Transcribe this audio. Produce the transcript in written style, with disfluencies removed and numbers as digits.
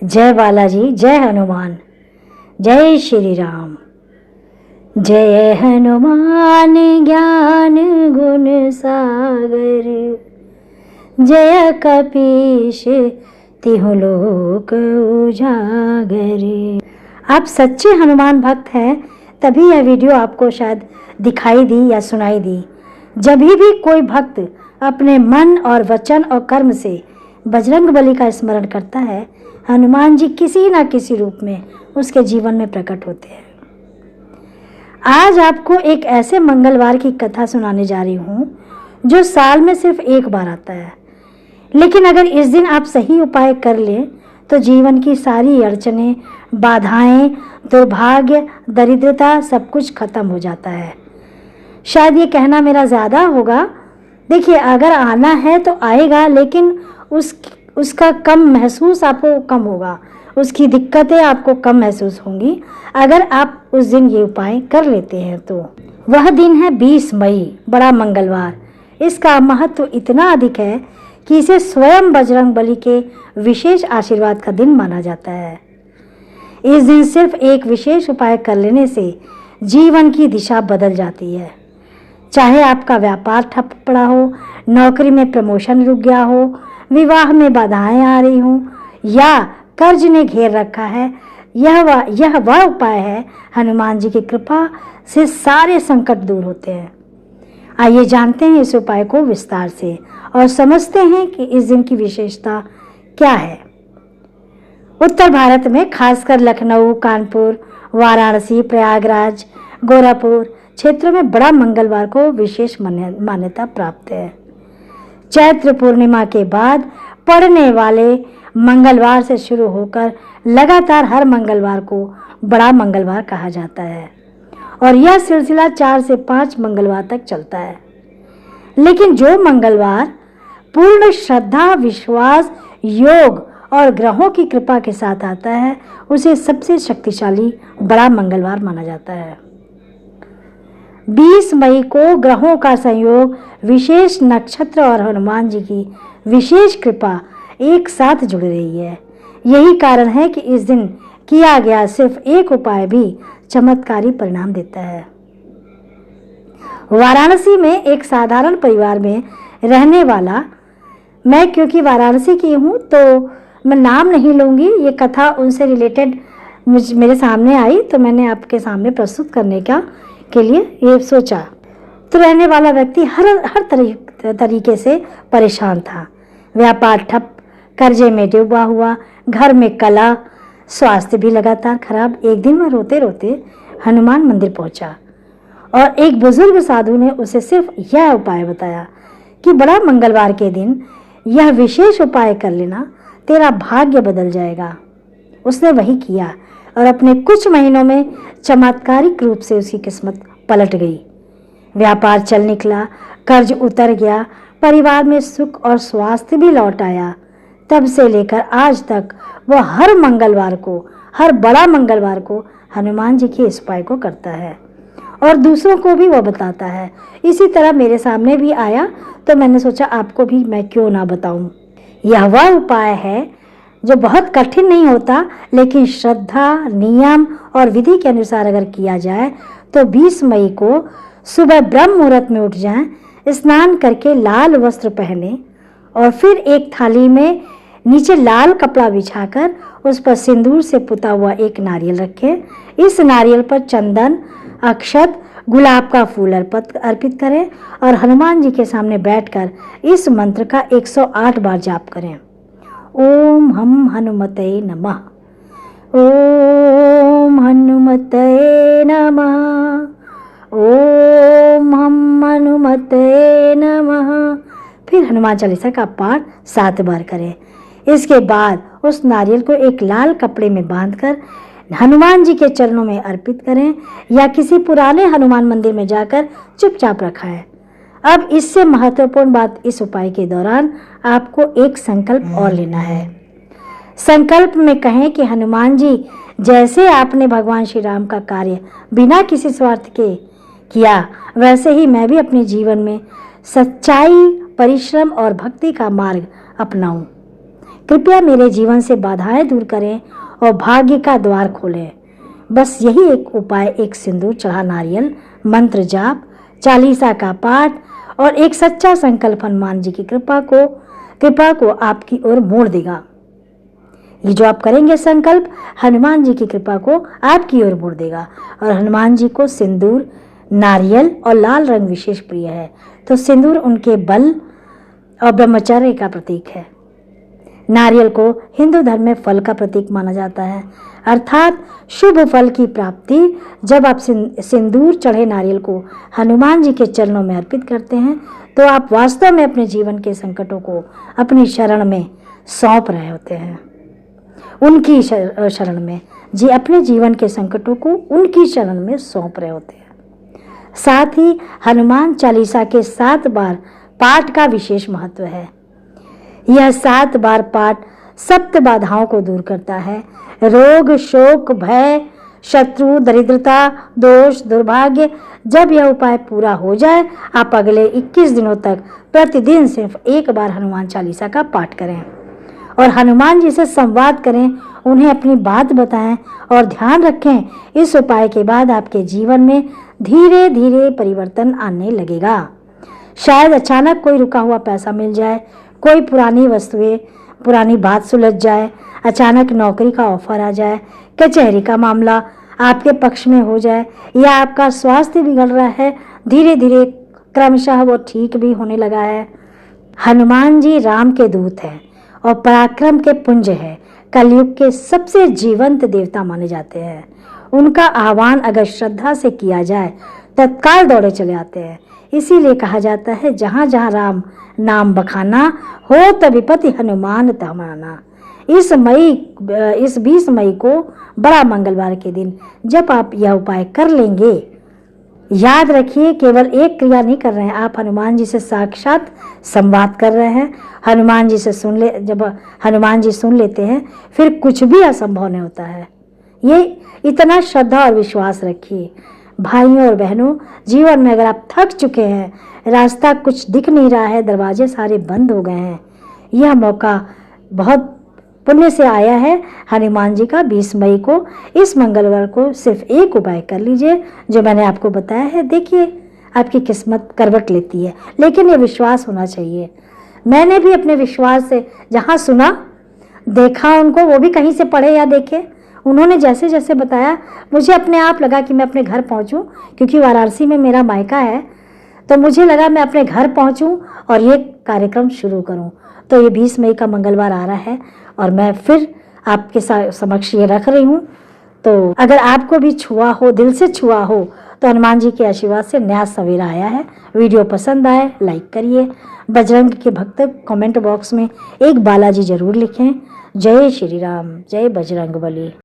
जय बालाजी, जय हनुमान, जय श्री राम। जय हनुमान ज्ञान गुण सागर, जय कपीश तिहु लोक उजागर। आप सच्चे हनुमान भक्त हैं तभी यह वीडियो आपको शायद दिखाई दी या सुनाई दी। जब भी कोई भक्त अपने मन और वचन और कर्म से बजरंग बली का स्मरण करता है, हनुमान जी किसी न किसी रूप में उसके जीवन में प्रकट होते हैं। आज आपको एक ऐसे मंगलवार की कथा सुनाने जा रही हूँ जो साल में सिर्फ एक बार आता है, लेकिन अगर इस दिन आप सही उपाय कर लें तो जीवन की सारी अड़चनें, बाधाएं, दुर्भाग्य, दरिद्रता सब कुछ खत्म हो जाता है। शायद ये कहना मेरा ज़्यादा होगा। देखिए, अगर आना है तो आएगा, लेकिन उसका कम महसूस आपको कम होगा, उसकी दिक्कतें आपको कम महसूस होंगी अगर आप उस दिन ये उपाय कर लेते हैं तो। वह दिन है 20 मई, बड़ा मंगलवार। इसका महत्व इतना अधिक है कि इसे स्वयं बजरंग बली के विशेष आशीर्वाद का दिन माना जाता है। इस दिन सिर्फ एक विशेष उपाय कर लेने से जीवन की दिशा बदल जाती है। चाहे आपका व्यापार ठप पड़ा हो, नौकरी में प्रमोशन रुक गया हो, विवाह में बाधाएं आ रही हों या कर्ज ने घेर रखा है, यह वह उपाय है। हनुमान जी की कृपा से सारे संकट दूर होते हैं। आइए जानते हैं इस उपाय को विस्तार से और समझते हैं कि इस दिन की विशेषता क्या है। उत्तर भारत में खासकर लखनऊ, कानपुर, वाराणसी, प्रयागराज, गोरखपुर क्षेत्रों में बड़ा मंगलवार को विशेष मान्यता प्राप्त है। चैत्र पूर्णिमा के बाद पड़ने वाले मंगलवार से शुरू होकर लगातार हर मंगलवार को बड़ा मंगलवार कहा जाता है और यह सिलसिला 4 से 5 मंगलवार तक चलता है। लेकिन जो मंगलवार पूर्ण श्रद्धा, विश्वास, योग और ग्रहों की कृपा के साथ आता है, उसे सबसे शक्तिशाली बड़ा मंगलवार माना जाता है। 20 मई को ग्रहों का संयोग, विशेष नक्षत्र और हनुमान जी की विशेष कृपा एक साथ जुड़ रही है। यही कारण है कि इस दिन किया गया सिर्फ एक उपाय भी चमत्कारी परिणाम देता है। वाराणसी में एक साधारण परिवार में रहने वाला मैं, क्योंकि वाराणसी की हूँ तो मैं नाम नहीं लूँगी, ये कथा उनसे रिलेटेड मेरे सामने आई तो मैंने आपके सामने प्रस्तुत करने के लिए ये सोचा। तो रहने वाला व्यक्ति हर तरीके से परेशान था। व्यापार ठप, कर्जे में डूबा हुआ, घर में कला, स्वास्थ्य भी लगातार खराब। एक दिन वह रोते रोते हनुमान मंदिर पहुंचा और एक बुजुर्ग साधु ने उसे सिर्फ यह उपाय बताया कि बड़ा मंगलवार के दिन यह विशेष उपाय कर लेना, तेरा भाग्य बदल जाएगा। उसने वही किया और अपने कुछ महीनों में चमत्कारिक रूप से उसकी किस्मत पलट गई। व्यापार चल निकला, कर्ज उतर गया, परिवार में सुख और स्वास्थ्य भी लौट आया। तब से लेकर आज तक वह हर बड़ा मंगलवार को हनुमान जी के इस उपाय को करता है और दूसरों को भी वह बताता है। इसी तरह मेरे सामने भी आया तो मैंने सोचा आपको भी मैं क्यों ना बताऊं। यह वह उपाय है जो बहुत कठिन नहीं होता, लेकिन श्रद्धा, नियम और विधि के अनुसार अगर किया जाए तो 20 मई को सुबह ब्रह्म मुहूर्त में उठ जाएं, स्नान करके लाल वस्त्र पहने और फिर एक थाली में नीचे लाल कपड़ा बिछाकर उस पर सिंदूर से पुता हुआ एक नारियल रखें। इस नारियल पर चंदन, अक्षत, गुलाब का फूल अर्पित करें और हनुमान जी के सामने बैठकर इस मंत्र का 108 बार जाप करें। ओम हम हनुमते नमः, ओम हनुमते नमः, ओम हम हनुमते नमः। फिर हनुमान चालीसा का पाठ 7 बार करें। इसके बाद उस नारियल को एक लाल कपड़े में बांधकर हनुमान जी के चरणों में अर्पित करें या किसी पुराने हनुमान मंदिर में जाकर चुपचाप रखा है। अब इससे महत्वपूर्ण बात, इस उपाय के दौरान आपको एक संकल्प और लेना है। संकल्प में कहें कि हनुमान जी, जैसे आपने भगवान श्री राम का कार्य बिना किसी स्वार्थ के किया, वैसे ही मैं भी अपने जीवन में सच्चाई, परिश्रम और भक्ति का मार्ग अपनाऊं। कृपया मेरे जीवन से बाधाएं दूर करें और भाग्य का द्वार खोलें। बस यही एक उपाय, एक सिंदूर चढ़ा नारियल, मंत्र जाप, चालीसा का पाठ और एक सच्चा संकल्प हनुमान जी की कृपा को आपकी ओर मोड़ देगा। ये जो आप करेंगे संकल्प, हनुमान जी की कृपा को आपकी ओर मोड़ देगा। और हनुमान जी को सिंदूर, नारियल और लाल रंग विशेष प्रिय है, तो सिंदूर उनके बल और ब्रह्मचर्य का प्रतीक है। नारियल को हिंदू धर्म में फल का प्रतीक माना जाता है, अर्थात शुभ फल की प्राप्ति। जब आप सिंदूर चढ़े नारियल को हनुमान जी के चरणों में अर्पित करते हैं तो आप वास्तव में अपने जीवन के संकटों को अपनी शरण में सौंप रहे होते हैं। उनकी शरण में जी, अपने जीवन के संकटों को उनकी शरण में सौंप रहे होते हैं। साथ ही हनुमान चालीसा के 7 बार पाठ का विशेष महत्व है। यह 7 बार पाठ 7 बाधाओं को दूर करता है। रोग, शोक, भय, शत्रु, दरिद्रता, दोष, दुर्भाग्य। जब यह उपाय पूरा हो जाए, आप अगले 21 दिनों तक प्रतिदिन सिर्फ 1 बार हनुमान चालीसा का पाठ करें और हनुमान जी से संवाद करें, उन्हें अपनी बात बताएं और ध्यान रखें, इस उपाय के बाद आपके जीवन में धीरे धीरे परिवर्तन आने लगेगा। शायद अचानक कोई रुका हुआ पैसा मिल जाए, कोई पुरानी वस्तुएं, पुरानी बात सुलझ जाए, अचानक नौकरी का ऑफर आ जाए, कचहरी का मामला आपके पक्ष में हो जाए, या आपका स्वास्थ्य बिगड़ रहा है, धीरे धीरे क्रमशः वो ठीक भी होने लगा है। हनुमान जी राम के दूत हैं और पराक्रम के पुंज है। कलयुग के सबसे जीवंत देवता माने जाते हैं। उनका आह्वान अगर श्रद्धा से किया जाए तत्काल दौड़े चले आते हैं। इसीलिए कहा जाता है, जहाँ जहाँ राम नाम बखाना हो तब विपत्ति हनुमान तमाना। इस 20 मई को बड़ा मंगलवार के दिन जब आप यह उपाय कर लेंगे, याद रखिए केवल एक क्रिया नहीं कर रहे हैं, आप हनुमान जी से साक्षात संवाद कर रहे हैं। हनुमान जी से जब हनुमान जी सुन लेते हैं, फिर कुछ भी असंभव नहीं होता है। ये इतना श्रद्धा और विश्वास रखिए। भाइयों और बहनों, जीवन में अगर आप थक चुके हैं, रास्ता कुछ दिख नहीं रहा है, दरवाजे सारे बंद हो गए हैं, यह मौका बहुत पुण्य से आया है हनुमान जी का। 20 मई को इस मंगलवार को सिर्फ एक उपाय कर लीजिए जो मैंने आपको बताया है। देखिए आपकी किस्मत करवट लेती है, लेकिन ये विश्वास होना चाहिए। मैंने भी अपने विश्वास से जहाँ सुना, देखा उनको, वो भी कहीं से पढ़े या देखे, उन्होंने जैसे जैसे बताया, मुझे अपने आप लगा कि मैं अपने घर पहुँचूँ, क्योंकि वाराणसी में मेरा मायका है, तो मुझे लगा मैं अपने घर पहुँचूँ और ये कार्यक्रम शुरू करूँ। तो ये 20 मई का मंगलवार आ रहा है और मैं फिर आपके समक्ष ये रख रही हूँ। तो अगर आपको भी छुआ हो, दिल से छुआ हो, तो हनुमान जी के आशीर्वाद से नया सवेरा आया है। वीडियो पसंद आए लाइक करिए। बजरंग के भक्त कमेंट बॉक्स में एक बालाजी जरूर लिखें। जय श्री राम, जय बजरंग बली।